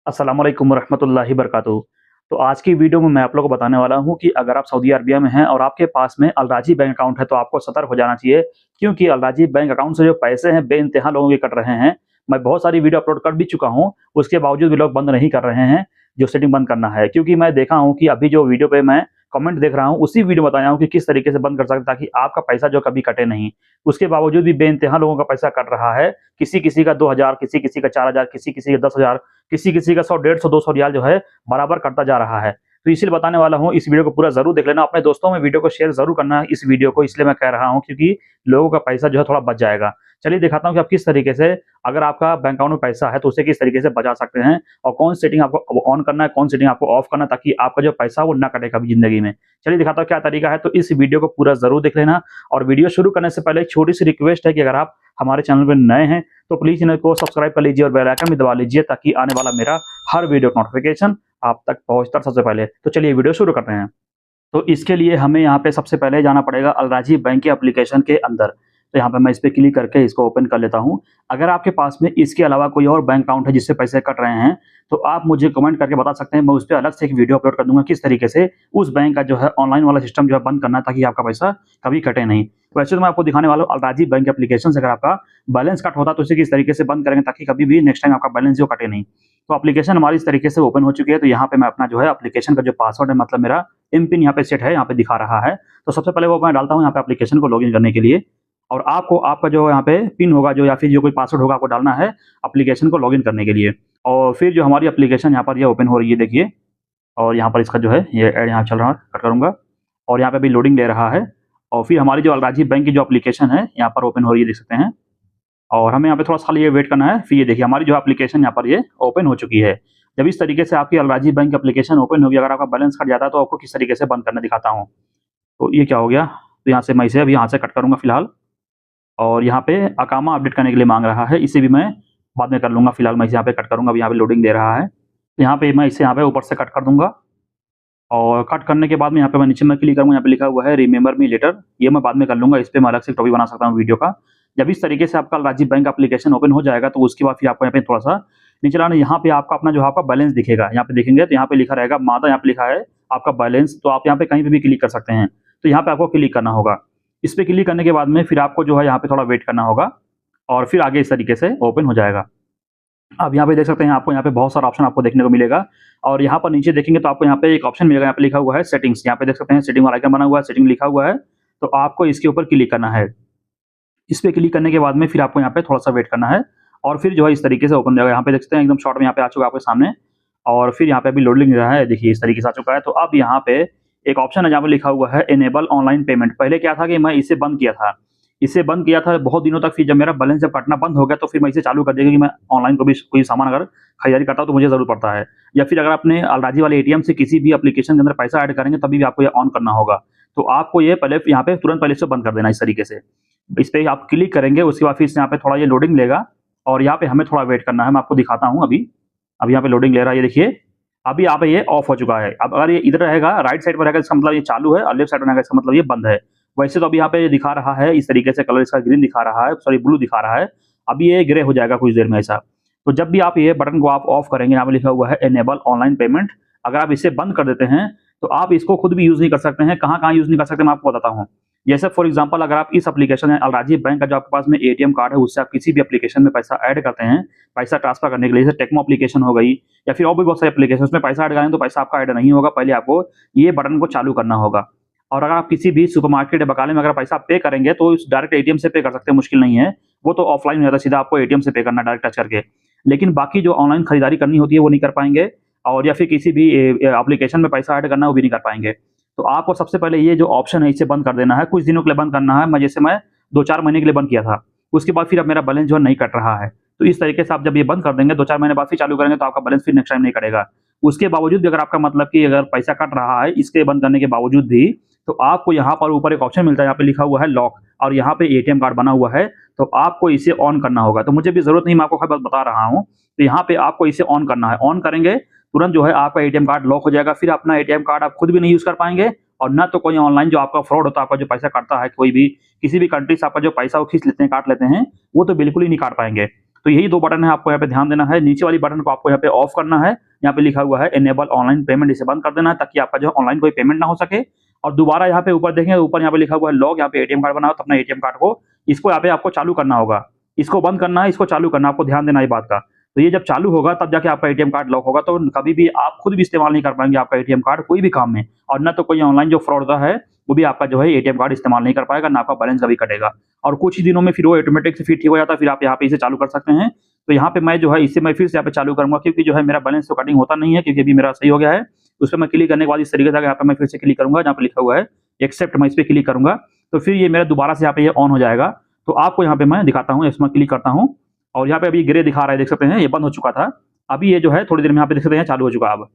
अस्सलाम वालेकुम रहमतुल्लाहि बरकातुहू। तो आज की वीडियो में मैं आप लोगों को बताने वाला हूँ कि अगर आप सऊदी अरबिया में हैं और आपके पास में अल-राजी बैंक अकाउंट है तो आपको सतर्क हो जाना चाहिए, क्योंकि अल-राजी बैंक अकाउंट से जो पैसे हैं बेइंतहा लोगों के कट रहे हैं। मैं बहुत सारी वीडियो अपलोड कर भी चुका हूँ, उसके बावजूद भी लोग बंद नहीं कर रहे हैं, जो सेटिंग बंद करना है। क्योंकि मैं देखा हूँ कि अभी जो वीडियो पे मैं कमेंट देख रहा हूँ, उसी वीडियो में बताया हूँ कि किस तरीके से बंद कर सकते हैं ताकि आपका पैसा जो कभी कटे नहीं। उसके बावजूद भी बेइंतहा लोगों का पैसा कट रहा है। किसी-किसी का 2000, किसी-किसी का 4000, किसी-किसी का 10000, किसी-किसी का 100, 150, 200 रियाल जो है बराबर कटता जा रहा है। तो इसीलिए बताने वाला हूँ, इस वीडियो को पूरा ज़रूर देख लेना, अपने दोस्तों में वीडियो को शेयर ज़रूर करना इस वीडियो को, इसलिए मैं कह रहा हूँ क्योंकि लोगों का पैसा जो है थोड़ा बच जाएगा। चलिए दिखाता हूँ कि आप किस तरीके से, अगर आपका बैंक अकाउंट में पैसा है तो उसे किस तरीके से बचा सकते हैं और कौन सेटिंग आपको ऑन करना है, कौन सेटिंग आपको ऑफ करना है ताकि आपका जो पैसा वो ना कटे कभी ज़िंदगी में। चलिए दिखाता हूँ क्या तरीका है, तो इस वीडियो को पूरा ज़रूर देख लेना। और वीडियो शुरू करने से पहले एक छोटी-सी रिक्वेस्ट है कि अगर आप हमारे चैनल पे नए हैं तो प्लीज़ चैनल को सब्सक्राइब कर लीजिए और बेल आइकन भी दबा लीजिए ताकि आने वाला मेरा हर वीडियो का नोटिफिकेशन आप तक पहुँचता सबसे पहले। तो चलिए वीडियो शुरू करते हैं। तो इसके लिए हमें यहाँ पे सबसे पहले जाना पड़ेगा अल-राजी बैंक के एप्लीकेशन के अंदर। तो यहाँ पे मैं इस पे क्लिक करके इसको ओपन कर लेता हूँ। अगर आपके पास में इसके अलावा कोई और बैंक अकाउंट है जिससे पैसे कट रहे हैं, तो आप मुझे कमेंट करके बता सकते हैं, मैं उस पे अलग से एक वीडियो अपलोड कर दूँगा किस तरीके से उस बैंक का जो है ऑनलाइन वाला सिस्टम जो है बंद करना है ताकि आपका पैसा कभी कटे नहीं। वैसे तो मैं आपको दिखाने वाला हूँ अल-राजी बैंक एप्लीकेशन से अगर आपका बैलेंस कट होता है तो उसे किस तरीके से बंद करेंगे ताकि कभी भी नेक्स्ट टाइम आपका बैलेंस जो कटे नहीं। तो एप्लीकेशन हमारी इस तरीके से ओपन हो चुकी है। तो यहाँ पे मैं अपना जो है एप्लीकेशन का जो पासवर्ड है, मतलब मेरा एमपिन यहाँ पे सेट है, यहाँ पे दिखा रहा है। तो सबसे पहले वो मैं डालता हूँ यहाँ पे एप्लीकेशन को लॉगिन करने के लिए। और आपको आपका जो यहाँ पे पिन होगा जो या फिर जो कोई पासवर्ड होगा आपको डालना है एप्लीकेशन को लॉगिन करने के लिए। और फिर जो हमारी एप्लीकेशन यहाँ पर ये ओपन हो रही है देखिए। और यहाँ पर इसका जो है ये ऐड यहाँ चल रहा है, कट करूँगा। और यहाँ पे अभी लोडिंग ले रहा है। और फिर हमारी जो अल-राजी बैंक की जो एप्लीकेशन है यहाँ पर ओपन हो रही है, देख सकते हैं। और हमें यहाँ पे थोड़ा-सा खाली ये वेट करना है। फिर ये देखिए हमारी जो एप्लीकेशन यहाँ पर ये ओपन हो चुकी है। जब इस तरीके से आपकी अल-राजी बैंक एप्लीकेशन ओपन होगी, अगर आपका बैलेंस कट जाता है तो आपको किस तरीके से बंद करना दिखाता हूँ। तो ये क्या हो गया? तो यहाँ से मैं इसे अभी यहाँ से कट करूँगा फिलहाल। और यहाँ पे अकामा अपडेट करने के लिए माँग रहा है, इसे भी मैं बाद में कर लूँगा। फिलहाल मैं इसे यहाँ पे कट करूँगा, अभी यहाँ पे लोडिंग दे रहा है। यहाँ पे मैं इसे यहाँ पे ऊपर से कट कर दूँगा। और कट करने के बाद में यहाँ पे मैं नीचे में क्लिक करूँगा, यहाँ पे लिखा हुआ है रिमेंबर मी लेटर, ये मैं बाद में कर लूँगा। इस पे मैं अलग से टॉपिक बना सकता हूँ वीडियो का। जब इस तरीके से आपका अल-राजी बैंक एप्लीकेशन ओपन हो जाएगा तो उसके बाद फिर आपको यहाँ पे थोड़ा-सा नीचे लाना, यहाँ पे आपका अपना जो है आपका बैलेंस दिखेगा। यहाँ पे देखेंगे तो यहाँ पे लिखा रहेगा मादा, यहाँ पे लिखा है आपका बैलेंस, तो आप यहाँ पे कहीं पे भी क्लिक कर सकते हैं। तो यहाँ पे आपको क्लिक करना होगा। इस पे क्लिक करने के बाद में फिर आपको जो है यहाँ पे थोड़ा वेट करना होगा और फिर आगे इस तरीके से ओपन हो जाएगा। अब यहाँ पे देख सकते हैं, आपको यहाँ पे बहुत सारा ऑप्शन आपको देखने को मिलेगा। और यहाँ पर नीचे देखेंगे तो आपको यहाँ पे एक ऑप्शन मिलेगा, यहाँ पे लिखा हुआ है सेटिंग्स। यहाँ पे देख सकते हैं सेटिंग वाला आइकन बना हुआ है, सेटिंग लिखा हुआ है। तो आपको इसके ऊपर क्लिक करना है। इस पे क्लिक करने के बाद में फिर आपको यहाँ पे थोड़ा-सा वेट करना है और फिर जो है इस तरीके से ओपन हो जाएगा। यहाँ पे देख सकते हैं एकदम शॉर्ट में यहाँ पे आ चुका है आपके सामने। और फिर यहाँ पे अभी लोडिंग रहा है, देखिए इस तरीके से आ चुका है। तो अब यहाँ पे एक ऑप्शन है जहाँ पे लिखा हुआ है इनेबल ऑनलाइन पेमेंट। पहले क्या था कि मैं इसे बंद किया था। इसे बंद किया था बहुत दिनों तक, फिर जब मेरा बैलेंस जब कटना बंद हो गया तो फिर मैं इसे चालू कर दिया, क्योंकि मैं ऑनलाइन कोई सामान अगर खरीदारी करता हूँ तो मुझे ज़रूरत पड़ता है। या फिर अगर अपने अल-राजी वाले एटीएम से किसी भी एप्लीकेशन के अंदर पैसा ऐड करेंगे तभी भी आपको ये ऑन करना होगा। तो आपको ये पहले यहाँ पे तुरंत पहले इसे बंद कर देना इस तरीके से। इस पे आप क्लिक करेंगे, उसके बाद फिर से यहाँ पे थोड़ा ये लोडिंग लेगा और यहाँ पे हमें थोड़ा वेट करना है। मैं आपको दिखाता हूँ अभी। अब यहाँ पे लोडिंग ले रहा है, ये देखिए। अभी यहाँ पे ये ऑफ हो चुका है। अब अगर ये इधर रहेगा, राइट साइड पर रहेगा, इसका मतलब ये चालू है, और लेफ्ट साइड में रहेगा इसका मतलब ये बंद है। वैसे तो अभी यहाँ पे ये दिखा रहा है इस तरीके से, कलर इसका ग्रीन दिखा रहा है, सॉरी ब्लू दिखा रहा है। अभी ये ग्रे हो जाएगा कुछ देर में ऐसा। तो जब भी आप ये बटन को आप ऑफ करेंगे, यहाँ पे लिखा हुआ है इनेबल ऑनलाइन पेमेंट, अगर आप इसे बंद कर देते हैं तो आप इसको खुद भी यूज़ नहीं कर सकते हैं। कहाँ-कहाँ यूज़ नहीं कर सकते मैं आपको बताता हूँ। जैसे फॉर एग्जांपल, अगर आप इस एप्लीकेशन है अल-राजी बैंक का, जो आपके पास में एटीएम कार्ड है, उससे आप किसी भी एप्लीकेशन में पैसा ऐड करते हैं, पैसा ट्रांसफर करने के लिए, जैसे टेक्मो एप्लीकेशन हो गई या फिर और भी बहुत सारे एप्लीकेशन, उसमें पैसा ऐड करेंगे तो पैसा आपका ऐड नहीं होगा। पहले आपको ये बटन को चालू करना होगा। और अगर आप किसी भी सुपरमार्केट या बकाले में अगर पैसा पे करेंगे तो इस डायरेक्ट एटीएम से पे कर सकते हैं, मुश्किल नहीं है। वो तो ऑफलाइन हो जाता है, सीधा आपको एटीएम से पे करना डायरेक्ट टच करके। लेकिन बाकी जो ऑनलाइन खरीदारी करनी होती है वो नहीं कर पाएंगे, और या फिर किसी भी एप्लीकेशन में पैसा ऐड करना है वो भी नहीं कर पाएंगे। तो आपको सबसे पहले ये जो ऑप्शन है इसे बंद कर देना है, कुछ दिनों के लिए बंद करना है। मैं 2-4 महीने के लिए बंद किया था, उसके बाद फिर अब मेरा बैलेंस जो है नहीं कट रहा है। तो इस तरीके से आप जब ये बंद कर देंगे, 2-4 महीने बाद फिर चालू करेंगे तो आपका बैलेंस फिर नेक्स्ट टाइम नहीं कटेगा। उसके बावजूद भी अगर आपका मतलब कि अगर पैसा कट रहा है इसके बंद करने के बावजूद भी, तो आपको यहाँ पर ऊपर एक ऑप्शन मिलता है, यहाँ पे लिखा हुआ है लॉक, और यहाँ पे एटीएम कार्ड बना हुआ है, तो आपको इसे ऑन करना होगा। तो मुझे भी जरूरत नहीं, मैं आपको हर बात बता रहा हूँ। तो यहाँ पे आपको इसे ऑन करना है। ऑन करेंगे तुरंत जो है आपका एटीएम कार्ड लॉक हो जाएगा। फिर अपना एटीएम कार्ड आप खुद भी नहीं यूज़ कर पाएँगे, और ना तो कोई ऑनलाइन जो आपका फ्रॉड होता है, आपका जो पैसा काटता है, कोई भी किसी भी कंट्री से आपका जो पैसा वो खींच लेते हैं, काट लेते हैं, वो तो बिल्कुल ही नहीं काट पाएँगे। तो यही 2 बटन है, आपको यहाँ पे ध्यान देना है। नीचे वाली बटन को आपको यहाँ पे ऑफ करना है, यहाँ पे लिखा हुआ है इनेबल ऑनलाइन पेमेंट, इसे बंद कर देना है ताकि आपका जो है ऑनलाइन कोई पेमेंट ना हो सके। और दोबारा यहाँ पे ऊपर देखेंगे, ऊपर यहाँ पे लिखा हुआ है लॉग, यहाँ पे एटीएम कार्ड बना हो तो अपना एटीएम कार्ड को इसको यहाँ पे आपको चालू करना होगा। इसको बंद करना है, इसको चालू करना है, आपको ध्यान देना है बात का। तो ये जब चालू होगा तब जाके आपका एटीएम कार्ड लॉक होगा, तो कभी भी आप खुद भी इस्तेमाल नहीं कर पाएंगे आपका एटीएम कार्ड कोई भी काम में, और ना तो कोई ऑनलाइन जो फ्रॉड है वो भी आपका जो है एटीएम कार्ड इस्तेमाल नहीं कर पाएगा, ना आपका बैलेंस कभी कटेगा। और कुछ ही दिनों में फिर वो ऑटोमेटिक से फिर ठीक हो जाता है, फिर आप यहाँ पे इसे चालू कर सकते हैं। तो यहाँ पे मैं जो है इसे मैं फिर से यहाँ पे चालू करूंगा, क्योंकि जो है मेरा बैलेंस तो कटिंग होता नहीं है, क्योंकि अभी मेरा सही हो गया है। उस पर मैं क्लिक करने के बाद इस तरीके से यहाँ पे मैं फिर से क्लिक करूंगा, जहाँ पे लिखा हुआ है एक्सेप्ट, मैं इस पर क्लिक करूंगा तो फिर ये मेरा दोबारा से यहाँ पे ये ऑन हो जाएगा। तो आपको यहाँ पे मैं दिखाता हूँ, इसमें क्लिक करता हूँ और यहाँ पे अभी ग्रे दिखा रहा है, देख सकते हैं ये बंद हो चुका था। अभी ये जो है थोड़ी देर में यहाँ पे देख सकते हैं चालू हो चुका है अब।